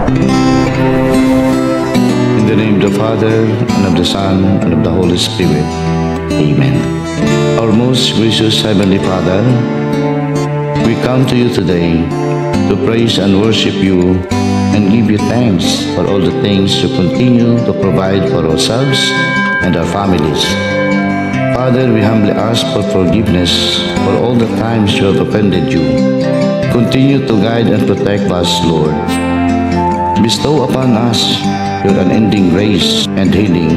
In the name of the Father, and of the Son, and of the Holy Spirit. Amen. Our most gracious Heavenly Father, we come to you today to praise and worship you and give you thanks for all the things you continue to provide for ourselves and our families. Father, we humbly ask for forgiveness for all the times we have offended you. Continue to guide and protect us, Lord. Bestow upon us your unending grace and healing,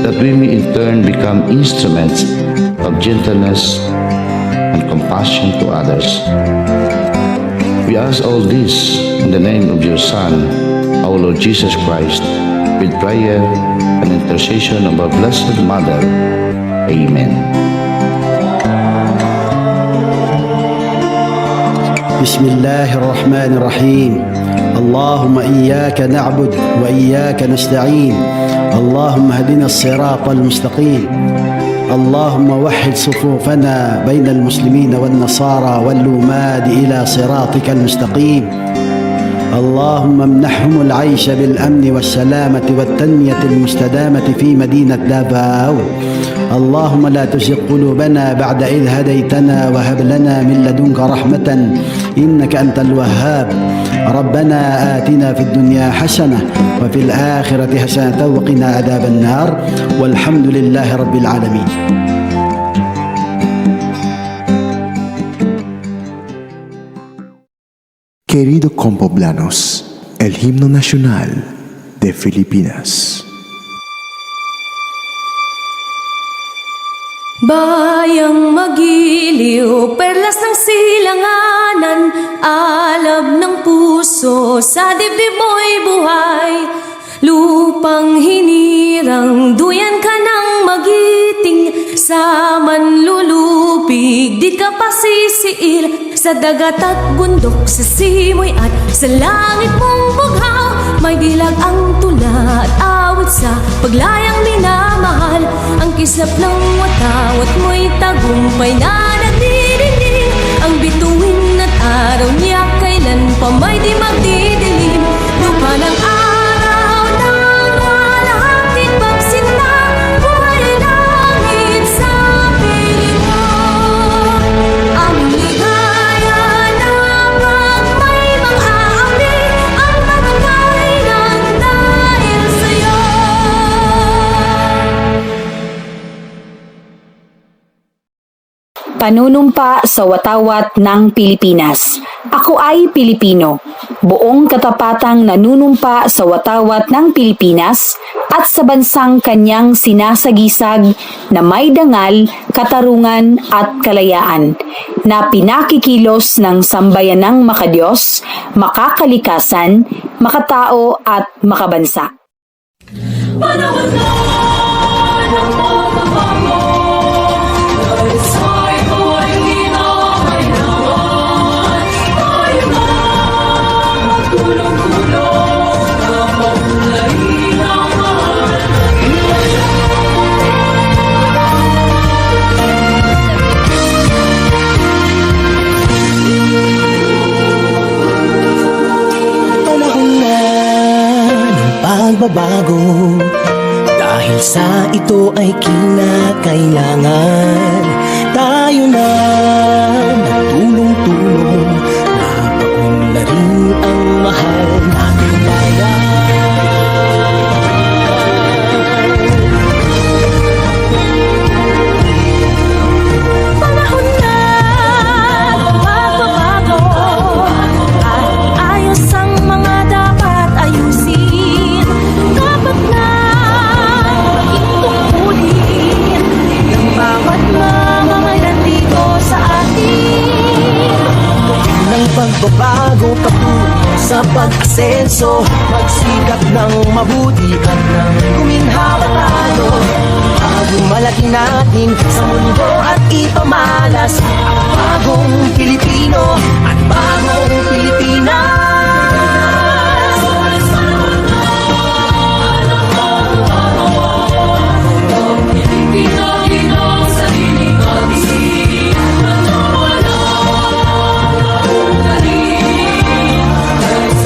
that we may in turn become instruments of gentleness and compassion to others. We ask all this in the name of your Son, our Lord Jesus Christ, with prayer and intercession of our Blessed Mother. Amen. بسم الله الرحمن الرحيم. اللهم إياك نعبد وإياك نستعين. اللهم اهدنا الصراط المستقيم. اللهم وحد صفوفنا بين المسلمين والنصارى واللوماد إلى صراطك المستقيم. اللهم امنحهم العيش بالأمن والسلامة والتنمية المستدامة في مدينة دافاو. اللهم لا تزغ قلوبنا بعد إذ هديتنا وهب لنا من لدنك رحمة إنك أنت الوهاب. ربنا آتنا في الدنيا حسنة وفي الآخرة حسنة وقنا عذاب النار والحمد لله رب العالمين. Querido compoblanos, el himno nacional de Filipinas. Bayang magiliw, perlas ng silanganan, alab ng puso, sa dibdib mo'y buhay. Lupang hinirang, duyan ka ng magiting, sa manlulupig, di ka pasisiil. Sa dagat at bundok, sa simoy at sa langit mong bughaw, may dilag ang tula at awit sa paglayang minamahal. Ang kislap ng watawat mo'y tagumpay na nagdidilim. Ang bituin at araw niya kailan pa may di magdidilim. Lupa ng araw ng kalahating pagsinta, buhay langit sa piling mo. Ang ligaya na pag may mang-aambi, ang magkay ng dahil sa'yo. Panunumpa sa watawat ng Pilipinas. Ako ay Pilipino, buong katapatang nanunumpa sa watawat ng Pilipinas at sa bansang kanyang sinasagisag na may dangal, katarungan at kalayaan, na pinakikilos ng sambayanang makadiyos, makakalikasan, makatao at makabansa. Panahon na ng pagbabago, dahil sa'y ko'y kinakailangan. Tayo na magtulong-tulong na maulayin ang mahal. Panahon na ng pagbabago, dahil sa ito ay kinakailangan. Tayo na nagtulong-tulong na paunlarin ang mahal nating bayan. Panahon na ng pagbabago, at ayos ang mga dapat ayusin. Dapat na maging tungkulin ng bawat mamamayan dito sa atin. Ng pagbabago patungo sa pag-asenso, magsikap ng mabuti at ng guminhawa tayo. Pagmalaki natin sa mundo at ipamalas ang bagong Pilipino at bagong Pilipinas.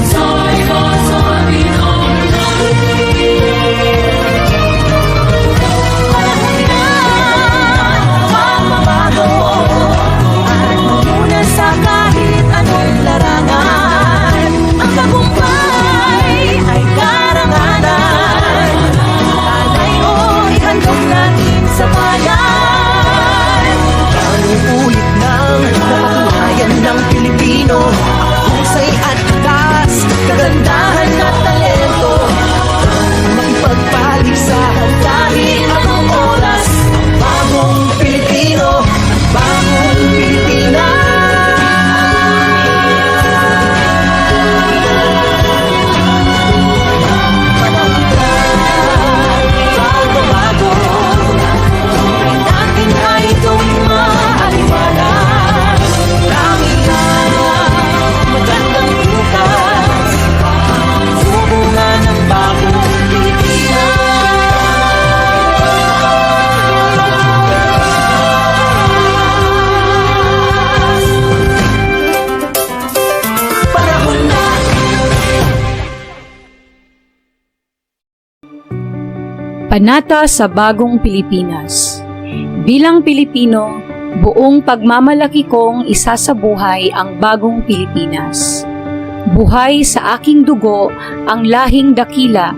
Sa Kabanata sa Bagong Pilipinas. Bilang Pilipino, buong pagmamalaki kong isasabuhay ang bagong Pilipinas. Buhay sa aking dugo ang lahing dakila,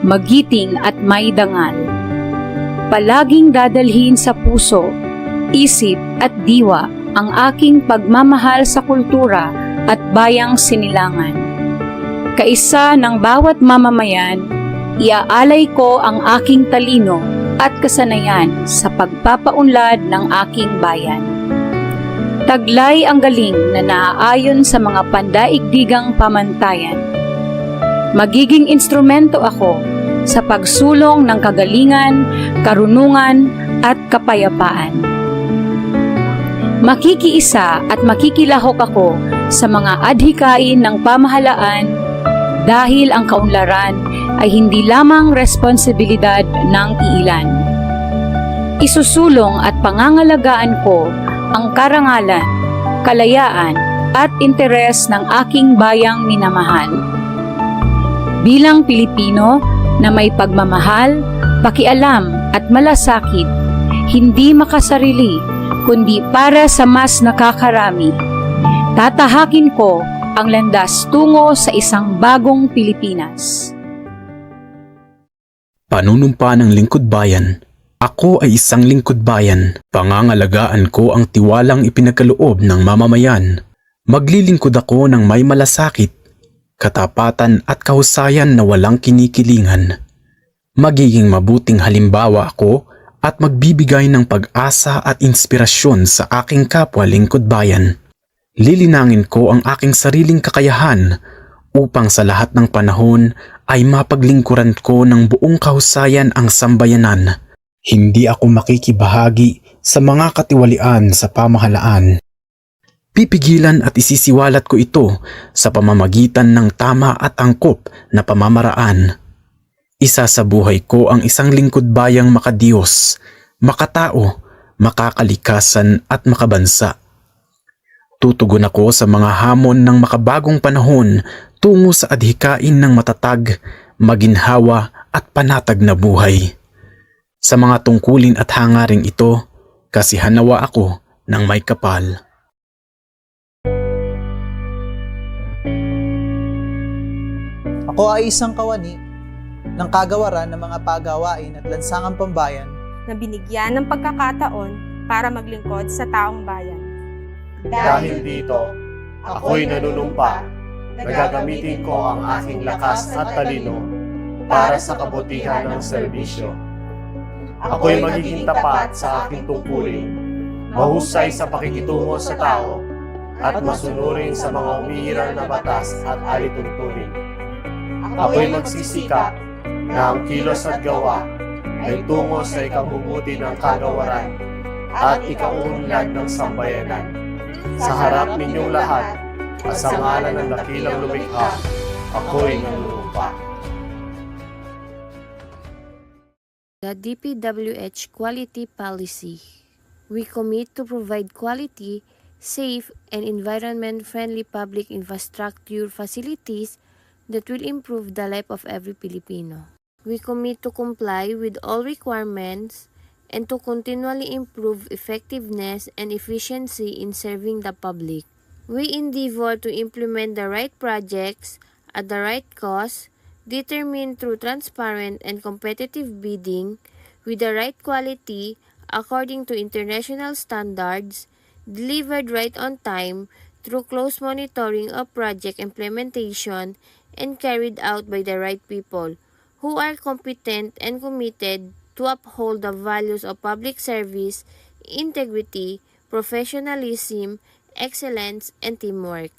magiting at may dangal. Palaging dadalhin sa puso, isip at diwa ang aking pagmamahal sa kultura at bayang sinilangan. Kaisa ng bawat mamamayan, iaalay ko ang aking talino at kasanayan sa pagpapaunlad ng aking bayan. Taglay ang galing na naaayon sa mga pandaigdigang pamantayan. Magiging instrumento ako sa pagsulong ng kagalingan, karunungan at kapayapaan. Makikiisa at makikilahok ako sa mga adhikain ng pamahalaan dahil ang kaunlaran ay hindi lamang responsibilidad ng iilan. Isusulong at pangangalagaan ko ang karangalan, kalayaan at interes ng aking bayang minamahal. Bilang Pilipino na may pagmamahal, pakialam at malasakit, hindi makasarili kundi para sa mas nakakarami, tatahakin ko ang landas tungo sa isang bagong Pilipinas. Panunumpa ng lingkod bayan. Ako ay isang lingkod bayan. Pangangalagaan ko ang tiwalang ipinagkaloob ng mamamayan. Maglilingkod ako ng may malasakit, katapatan at kahusayan na walang kinikilingan. Magiging mabuting halimbawa ako at magbibigay ng pag-asa at inspirasyon sa aking kapwa lingkod bayan. Lilinangin ko ang aking sariling kakayahan upang sa lahat ng panahon ay mapaglingkuran ko ng buong kahusayan ang sambayanan. Hindi ako makikibahagi sa mga katiwalian sa pamahalaan. Pipigilan at isisiwalat ko ito sa pamamagitan ng tama at angkop na pamamaraan. Isasabuhay ko ang isang lingkod bayang makadiyos, makatao, makakalikasan at makabansa. Tutugon ako sa mga hamon ng makabagong panahon tungo sa adhikain ng matatag, maginhawa at panatag na buhay. Sa mga tungkulin at hangaring ito, kasihanawa ako ng may kapal. Ako ay isang kawani ng kagawaran ng mga pagawain at lansangang pambayan na binigyan ng pagkakataon para maglingkod sa taong bayan. Dahil dito, ako'y nanunumpa na gagamitin ko ang aking lakas at talino para sa kabutihan ng serbisyo. Ako'y magiging tapat sa aking tungkulin, mahusay sa pakikitungo sa tao, at masunurin sa mga umiiral na batas at alituntunin. Ako'y magsisikap na ang kilos at gawa ay tungo sa ikabubuti ng kagawaran at ikauunlad ng sambayanan. Sa harap ninyong lahat, at sa ngalan ng dakilang lumikha, ako'y nanunumpa. The DPWH Quality Policy. We commit to provide quality, safe, and environment-friendly public infrastructure facilities that will improve the life of every Filipino. We commit to comply with all requirements and to continually improve effectiveness and efficiency in serving the public. We endeavor to implement the right projects at the right cost, determined through transparent and competitive bidding, with the right quality according to international standards, delivered right on time through close monitoring of project implementation, and carried out by the right people, who are competent and committed to uphold the values of public service, integrity, professionalism, excellence, and teamwork.